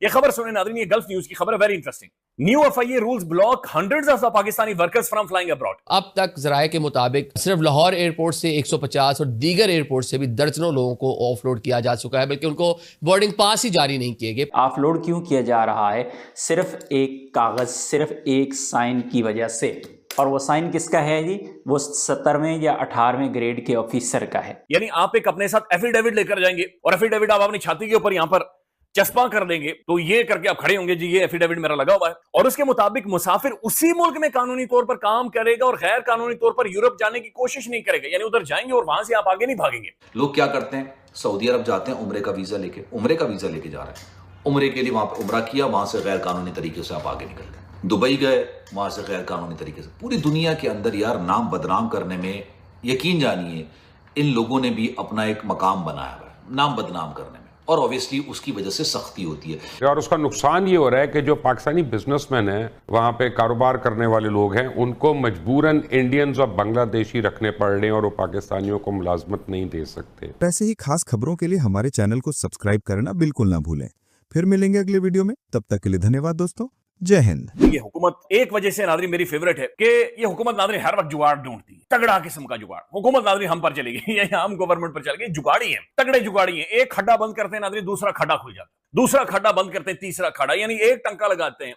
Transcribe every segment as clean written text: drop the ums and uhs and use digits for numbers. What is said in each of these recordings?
ये खबर सुने नाज़रीन, ये गल्फ न्यूज की खबर है, very interesting. New FIA rules block hundreds of Pakistani workers from flying abroad. अब तक जराये के मुताबिक सिर्फ लाहौर एयरपोर्ट से 150 और दीगर एयरपोर्ट से भी दर्जनों लोगों को ऑफलोड किया जा चुका है, बल्कि उनको बोर्डिंग पास ही जारी नहीं किए गए। ऑफलोड क्यों किया जा रहा है? सिर्फ एक कागज, सिर्फ एक साइन की वजह से। और वो साइन किसका है जी? वो 17वें या 18वें ग्रेड के ऑफिसर का है। यानी आप एक अपने साथ एफिडेविट लेकर जाएंगे और एफिडेविट आप अपनी छाती के ऊपर यहां पर चस्पा कर देंगे, तो ये करके आप खड़े होंगे जी ये एफिडेविट मेरा लगा हुआ है, और उसके मुताबिक मुसाफिर उसी मुल्क में कानूनी तौर पर काम करेगा और गैर कानूनी तौर पर यूरोप जाने की कोशिश नहीं करेगा। यानी उधर जाएंगे और वहां से आप आगे नहीं भागेंगे। लोग क्या करते हैं, सऊदी अरब जाते हैं उम्रे का वीजा लेके जा रहे हैं, उम्रे के लिए वहां पर उम्रा किया, वहां से गैर कानूनी तरीके से आप आगे निकल गए, दुबई गए, वहां से गैर कानूनी तरीके से। पूरी दुनिया के अंदर यार नाम बदनाम करने में, यकीन जानिए इन लोगों ने भी अपना एक मकाम बनाया हुआ है नाम बदनाम करने में, और ऑब्वियसली उसकी वजह से सख्ती होती है। और उसका नुकसान ये हो रहा है कि जो पाकिस्तानी बिजनेसमैन हैं, वहाँ पे कारोबार करने वाले लोग हैं, उनको मजबूरन इंडियंस और बांग्लादेशी रखने पड़ रहे हैं और वो पाकिस्तानियों को मुलाजमत नहीं दे सकते। ऐसे ही खास खबरों के लिए हमारे चैनल को सब्सक्राइब करना बिल्कुल ना भूलें। फिर मिलेंगे अगले वीडियो में, तब तक के लिए धन्यवाद दोस्तों, जय हिंद। ये हुकूमत एक वजह से नाज़रीन मेरी फेवरेट है कि ये हुकूमत नाज़रीन हर वक्त जुगाड़ ढूंढती है, तगड़ा किस्म का जुगाड़। हुकूमत नाज़रीन हम पर चलेगी, ये हम गवर्नमेंट पर चल गई, जुगाड़ी है, तगड़े जुगाड़ी है। एक खड्डा बंद करते हैं नाज़रीन, दूसरा खड्डा खुल जाता है, दूसरा खड्डा बंद करते हैं, तीसरा खड्डा, यानी एक टंका लगाते हैं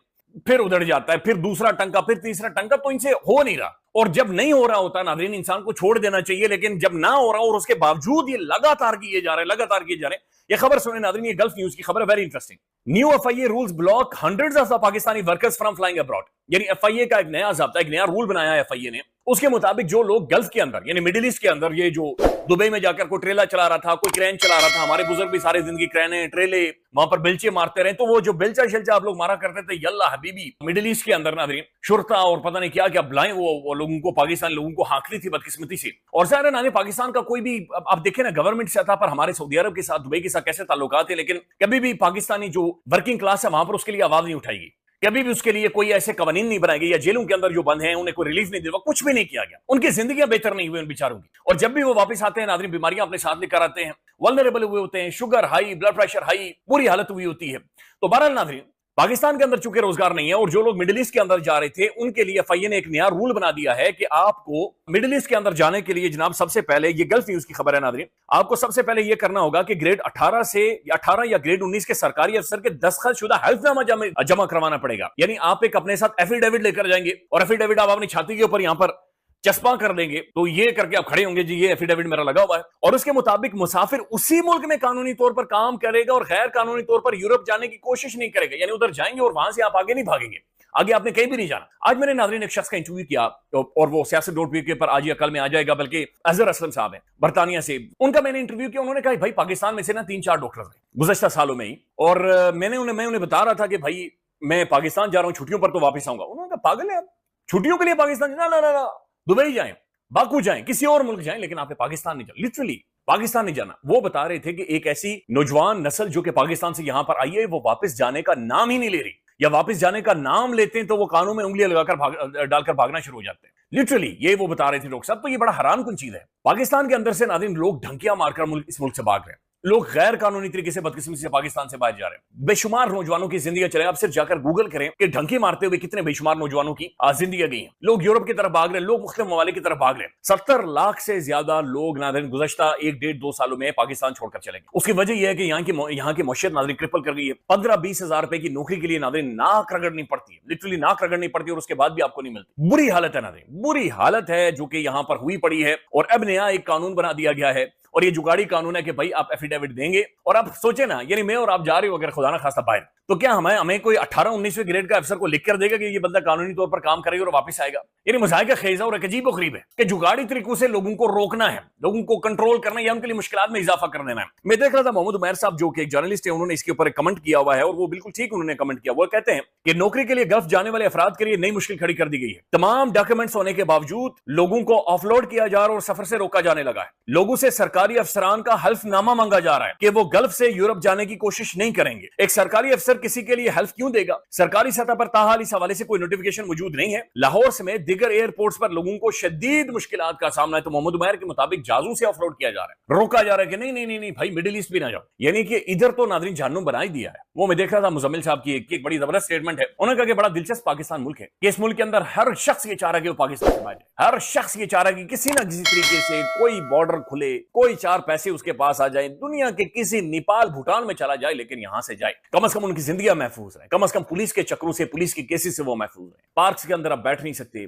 फिर उधड़ जाता है, फिर दूसरा टंका, फिर तीसरा टंका, तो इनसे हो नहीं रहा। और जब नहीं हो रहा होता नाज़रीन, इंसान को छोड़ देना चाहिए, लेकिन जब ना हो रहा और उसके बावजूद ये लगातार किए जा रहे हैं। ये खबर सुने नाज़रीन, ये गल्फ न्यूज की खबर है, very interesting. New FIA rules block hundreds of Pakistani workers from flying abroad. यानी एफआईए का एक नया ज़ाब्ता, एक नया रूल बनाया है एफआईए ने। उसके मुताबिक जो लोग गल्फ के अंदर यानी मिडिल ईस्ट के अंदर, ये जो दुबई में जाकर कोई ट्रेला चला रहा था, कोई क्रेन चला रहा था, हमारे बुजुर्ग भी सारी जिंदगी क्रेने ट्रेले वहां पर बेलचे मारते रहे, तो वो जो बेलचा शिलचा आप लोग मारा करते थे, यल्ला हबीबी, मिडिल ईस्ट के अंदर नाज़रीन शुरता और पता नहीं क्या क्या बुलाएं वो लोगों को, पाकिस्तानी लोगों को हाँकती थी बदकिस्मती से। और ज़ाहिर है पाकिस्तान का कोई भी, आप देखें ना गवर्नमेंट सतह पर हमारे सऊदी अरब के साथ, दुबई के साथ कैसे ताल्लुकात है, लेकिन कभी भी पाकिस्तानी जो वर्किंग क्लास है वहां पर उसके लिए आवाज नहीं उठाएगी, कभी भी उसके लिए कोई ऐसे कवानीन नहीं बनाएगी, या जेलों के अंदर जो बंद हैं उन्हें कोई रिलीफ नहीं दिया, कुछ भी नहीं किया गया, उनकी जिंदगियां बेहतर नहीं हुई उन बेचारों की। और जब भी वो वापस आते हैं नाज़रीन, बीमारियां अपने साथ लेकर आते हैं, वल्नरेबल हुए होते हैं, sugar high, blood pressure high, बुरी हालत हुई होती है। तो बहरहाल नाज़रीन, पाकिस्तान के अंदर चूंकि रोजगार नहीं है और जो लोग मिडिल ईस्ट के अंदर जा रहे थे उनके लिए एफआईए ने एक नया रूल बना दिया है कि आपको मिडिल ईस्ट के अंदर जाने के लिए जनाब, सबसे पहले, ये गल्फ न्यूज की खबर है नाज़रीन, आपको सबसे पहले यह करना होगा कि ग्रेड 18 या ग्रेड 19 के सरकारी अफसर के दस्तखतशुदा हल्फनामा जमा करवाना पड़ेगा। यानी आप एक अपने साथ एफिडेविट लेकर जाएंगे और एफिडेविट आप अपनी छाती के ऊपर यहां पर चस्पा कर देंगे, तो ये करके आप खड़े होंगे जी ये एफिडेविट मेरा लगा हुआ है, और उसके मुताबिक मुसाफिर उसी मुल्क में कानूनी तौर पर काम करेगा और गैर कानूनी तौर पर यूरोप जाने की कोशिश नहीं करेगा। यानी उधर जाएंगे और वहां से आप आगे नहीं भागेंगे, आगे आपने कहीं भी नहीं जाना। आज मैंने नाज़रीन एक शख्स का इंटरव्यू किया, और वो सियासत.pk के पर आज या कल में आ जाएगा, बल्कि अजहर असलम साहब हैं बरतानिया से, उनका मैंने इंटरव्यू किया। उन्होंने कहा भाई पाकिस्तान में से ना 3-4 डॉक्टर थे गुज़श्ता सालों में ही, और मैं उन्हें बता रहा था कि भाई मैं पाकिस्तान जा रहा हूं, छुट्टियों पर तो वापस आऊंगा। उन्होंने कहा पागल है आप, छुट्टियों के लिए पाकिस्तान? ना, दुबई जाएं, बाकू जाएं, किसी और मुल्क जाएं, लेकिन आपने पाकिस्तान नहीं जाना, लिटरली पाकिस्तान नहीं जाना। वो बता रहे थे कि एक ऐसी नौजवान नस्ल जो कि पाकिस्तान से यहां पर आई है, वो वापस जाने का नाम ही नहीं ले रही, या वापस जाने का नाम लेते हैं तो वो कानों में उंगलियां लगाकर डालकर भागना शुरू हो जाते हैं। लिटरली ये वो बता रहे थे डॉक्टर साहब। तो ये बड़ा हैरानकुन चीज है, पाकिस्तान के अंदर से नाज़रीन लोग ढंकियां मारकर इस मुल्क से भाग रहे हैं, लोग गैर कानूनी तरीके से बदकिस्मती से पाकिस्तान से बाहर जा रहे हैं। बेशुमार नौजवानों की जिंदगी चले, आप सिर्फ जाकर गूगल करें कि ढंकी मारते हुए कितने बेशुमार नौजवानों की जिंदगी गई हैं। लोग यूरोप की तरफ भाग रहे हैं, लोग मुख्तलिफ ममालिक की तरफ भाग रहे हैं। 70 लाख से ज्यादा लोग नाज़रीन गुज़श्ता 1-1.5-2 सालों में पाकिस्तान छोड़कर चले गए। उसकी वजह यह है कि यहाँ की मौशियत नाज़रीन क्रिपल कर गई है। 15-20 हजार रुपए की नौकरी के लिए नाज़रीन नाक रगड़नी पड़ती है, लिटरली नाक रगड़नी पड़ती है, और उसके बाद भी आपको नहीं मिलती। बुरी हालत है नाज़रीन, बुरी हालत है जो कि यहाँ पर हुई पड़ी है। और अब नया एक कानून बना दिया गया है, और ये जुगाड़ी कानून है कि भाई आप एफिडेविट देंगे, और आप सोचे ना, यानी मैं और आप जा रहे हो अगर खुदा ना खास्ता बाहर, तो क्या हमें कोई 18-19वें ग्रेड का अफसर को लिख कर देगा कि ये बंदा कानूनी तौर पर काम करेगा और वापस आएगा? यानी मज़ाहिर का खेजा और अजीब गरीब है कि जुगाड़ी तरीकों से लोगों को रोकना है, लोगों को कंट्रोल करना है, या उनके लिए मुश्किलात में इजाफा कर देना है। मैं देख रहा था मोहम्मद उमैर साहब जो कि एक जर्नलिस्ट है, उन्होंने इसके ऊपर एक कमेंट किया हुआ है, और वो बिल्कुल ठीक उन्होंने कमेंट किया। वो कहते हैं कि नौकरी के लिए गल्फ जाने वाले अफराद के लिए नई मुश्किल खड़ी कर दी गई है। तमाम डॉक्यूमेंट्स होने के बावजूद लोगों को ऑफलोड किया जा रहा है और सफर से रोका जाने लगा है। लोगों से सरकारी सरकारी अफसरान का हल्फनामा मांगा जा रहा है कि वो गल्फ से यूरोप जाने की कोशिश नहीं करेंगे। एक सरकारी अफसर किसी के लिए हल्फ क्यों देगा? सरकारी सतह पर ताहाल इस हवाले से कोई नोटिफिकेशन मौजूद नहीं है। लाहौर समेत दीगर एयरपोर्ट्स पर लोगों को शदीद मुश्किलात का सामना है, तो मोहम्मद उमैर के मुताबिक जहाजों से ऑफलोड किया जा रहा है, रोका जा रहा है कि नहीं नहीं नहीं नहीं भाई मिडिल ईस्ट भी ना जाओ। यानी कि इधर तो नादरीन जहन्नुम बना ही दिया है। वो मैं देख रहा था मुजम्मिल साहब की एक बड़ी जबरदस्त स्टेटमेंट है। उन्होंने कहा कि बड़ा दिलचस्प पाकिस्तान मुल्क है कि इस मुल्क के अंदर हर शख्स ये चाह रहा है कि वो पाकिस्तान से बाहर जाए। हर शख्स ये चाह रहा है कि किसी ना किसी तरीके से कोई बॉर्डर खुले, कोई चार पैसे उसके पास आ जाए, दुनिया के किसी नेपाल भूटान में चला जाए, लेकिन यहां से जाए, कम से कम उनकी जिंदगी महफूज रहे, कम से कम पुलिस के चक्रों से, पुलिस के केसेस से वो महफूज रहे। पार्क्स के अंदर आप बैठ नहीं सकते,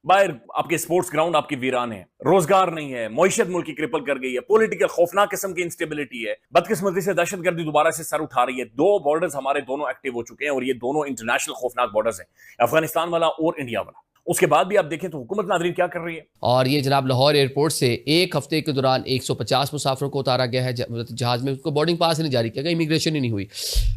बाहर आपके स्पोर्ट्स ग्राउंड आपकी वीरान है, रोजगार नहीं है, मईशत मुल्क की क्रिपल कर गई है, पॉलिटिकल खौफनाक किस्म की इंस्टेबिलिटी है, बदकिस्मती से दहशतगर्दी दोबारा से सर उठा रही है। दो बॉर्डर्स हमारे दोनों एक्टिव हो चुके हैं और ये दोनों इंटरनेशनल खौफनाक बॉर्डर्स हैं, अफगानिस्तान वाला और इंडिया वाला। उसके बाद भी आप देखें तो हुकूमत नादरीन क्या कर रही है। और ये जनाब लाहौर एयरपोर्ट से एक हफ्ते के दौरान 150 मुसाफिरों को उतारा गया है जहाज में, उसको बोर्डिंग पास नहीं जारी किया गया, इमिग्रेशन ही नहीं हुई।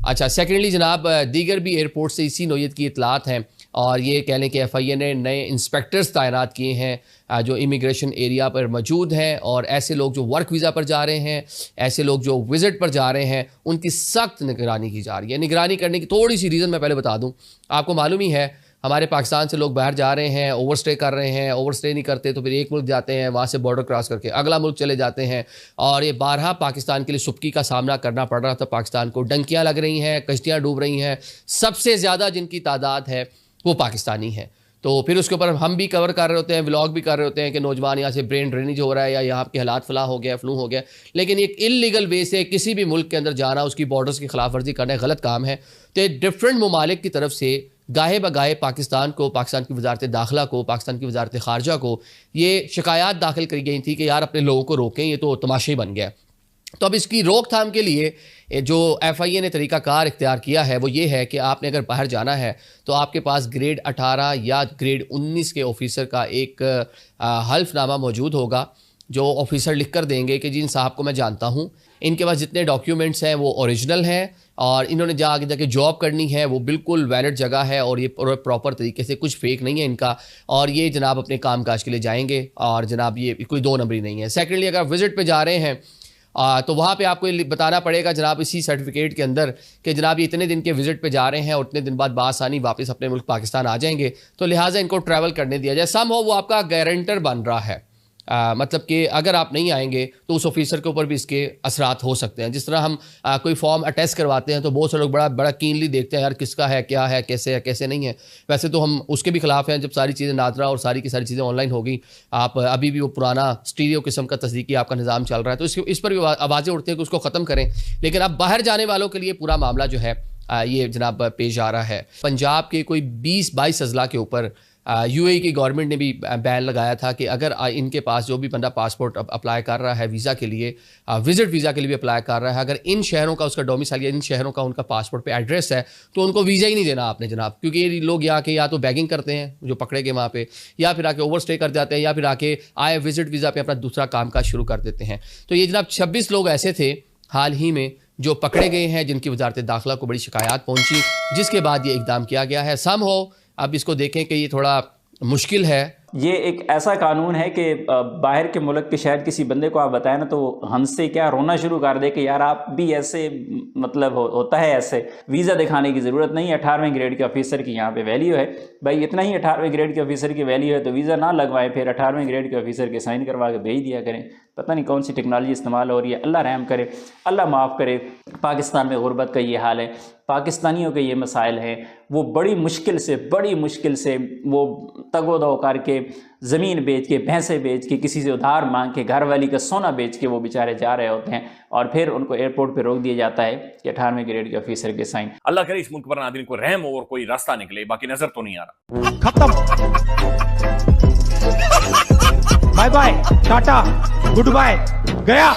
अच्छा, सेकेंडली जनाब दीगर भी एयरपोर्ट से इसी नौयत की इतलात हैं और ये कह लें कि FIA ने नए इंस्पेक्टर्स तैनात किए हैं जो इमिग्रेशन एरिया पर मौजूद हैं, और ऐसे लोग जो वर्क वीज़ा पर जा रहे हैं, ऐसे लोग जो विज़िट पर जा रहे हैं, उनकी सख्त निगरानी की जा रही है। निगरानी करने की थोड़ी सी रीज़न मैं पहले बता दूं, आपको मालूम ही है हमारे पाकिस्तान से लोग बाहर जा रहे हैं, ओवरस्टे कर रहे हैं, ओवरस्टे नहीं करते तो फिर एक मुल्क जाते हैं, वहाँ से बॉर्डर क्रॉस करके अगला मुल्क चले जाते हैं, और ये बारहा पाकिस्तान के लिए सुबकी का सामना करना पड़ रहा था। पाकिस्तान को डंकियाँ लग रही हैं, कश्तियाँ डूब रही हैं, सबसे ज़्यादा जिनकी तादाद है वो पाकिस्तानी है। तो फिर उसके ऊपर हम भी कवर कर रहे होते हैं, व्लॉग भी कर रहे होते हैं कि नौजवान यहाँ से ब्रेन ड्रेनेज हो रहा है या यहाँ के हालात फला हो गया, फ्लू हो गया, लेकिन एक इलीगल वे से किसी भी मुल्क के अंदर जाना, उसकी बॉर्डर्स की खिलाफ वर्जी करना गलत काम है। तो डिफरेंट ममालिक की तरफ से गाहे बगाहे पाकिस्तान को, पाकिस्तान की वजारत दाखिला को, पाकिस्तान की वजारत खारजा को ये शिकायत दाखिल करी गई थी कि यार अपने लोगों को रोकें, ये तो तमाशा ही बन गया। तो अब इसकी रोकथाम के लिए जो FIA ने तरीक़ाकार इख्तियार किया है वो ये है कि आपने अगर बाहर जाना है तो आपके पास ग्रेड 18 या ग्रेड 19 के ऑफिसर का एक हल्फनामा मौजूद होगा, जो ऑफिसर लिख कर देंगे कि जी इन साहब को मैं जानता हूँ, इनके पास जितने डॉक्यूमेंट्स हैं वो ओरिजिनल हैं और इन्होंने जहाँ आगे जाके जॉब करनी है वो बिल्कुल वैलिड जगह है और ये प्रॉपर तरीके से कुछ फेक नहीं है इनका, और ये जनाब अपने कामकाज के लिए जाएंगे और जनाब ये कोई दो नंबरी नहीं है। सेकेंडली अगर विजिट पे जा रहे हैं तो वहाँ पे आपको बताना पड़ेगा जनाब इसी सर्टिफिकेट के अंदर कि जनाब ये इतने दिन के विजिट पे जा रहे हैं और उतने दिन बाद बासानी वापस अपने मुल्क पाकिस्तान आ जाएंगे, तो लिहाजा इनको ट्रैवल करने दिया जाए। सम हो वो आपका गारंटर बन रहा है, मतलब कि अगर आप नहीं आएंगे तो उस ऑफिसर के ऊपर भी इसके असरात हो सकते हैं। जिस तरह हम कोई फॉर्म अटेस्ट करवाते हैं तो बहुत से लोग बड़ा कीनली देखते हैं यार किसका है, क्या है, कैसे नहीं है। वैसे तो हम उसके भी खिलाफ हैं जब सारी चीज़ें नादरा और सारी की सारी चीज़ें ऑनलाइन हो गई। आप अभी भी वो पुराना स्टीरियो किस्म का तस्दीकी आपका निज़ाम चल रहा है, तो इस पर भी आवाज़ें उठती हैं कि उसको ख़त्म करें। लेकिन अब बाहर जाने वालों के लिए पूरा मामला जो है ये जनाब पेश आ रहा है। पंजाब के कोई 20-22 अजला के ऊपर UAE की गवर्नमेंट ने भी बैन लगाया था कि अगर इनके पास जो भी बंदा पासपोर्ट अप्लाई कर रहा है वीज़ा के लिए, विजिट वीज़ा के लिए भी अप्लाई कर रहा है, अगर इन शहरों का उसका डोमिसाइल या इन शहरों का उनका पासपोर्ट पे एड्रेस है तो उनको वीज़ा ही नहीं देना आपने जनाब, क्योंकि ये लोग यहाँ के या तो बैगिंग करते हैं जो पकड़े गए वहाँ पे, या फिर आके ओवर स्टे कर जाते हैं, या फिर आके आए विजिट वीज़ा पे अपना दूसरा कामकाज शुरू कर देते हैं। तो ये जनाब 26 लोग ऐसे थे हाल ही में जो पकड़े गए हैं जिनकी वजारत दाखिला को बड़ी शिकायत पहुँची, जिसके बाद ये इकदाम किया गया है। सम हो अब इसको देखें कि ये थोड़ा मुश्किल है। ये एक ऐसा कानून है कि बाहर के मुल्क के शायद किसी बंदे को आप बताएं ना तो हमसे क्या रोना शुरू कर दे कि यार आप भी ऐसे, मतलब होता है ऐसे। वीज़ा दिखाने की ज़रूरत नहीं है, 18वें ग्रेड के ऑफिसर की यहाँ पे वैल्यू है भाई, इतना ही 18वें ग्रेड के ऑफिसर की वैल्यू है तो वीज़ा ना लगवाएं, फिर 18वें ग्रेड के ऑफिसर के साइन करवा के भेज दिया करें। पता नहीं कौन सी टेक्नोलॉजी इस्तेमाल हो रही है, अल्लाह रहम करे, अल्लाह माफ़ करे। पाकिस्तान में गुरबत का ये हाल है, पाकिस्तानियों के ये मसाइल हैं, वो बड़ी मुश्किल से वो तगोदो करके ज़मीन बेच के, भैंसें बेच के, किसी से उधार मांग के, घरवाली का सोना बेच के वो बेचारे जा रहे होते हैं और फिर उनको एयरपोर्ट पे रोक दिया जाता है कि 18वें ग्रेड के ऑफिसर के साइन। अल्लाह करे इस मुल्क पर नाज़रीन को रहम और कोई रास्ता निकले, बाकी नजर तो नहीं आ रहा। खत्म, bye bye, tata, goodbye, गया।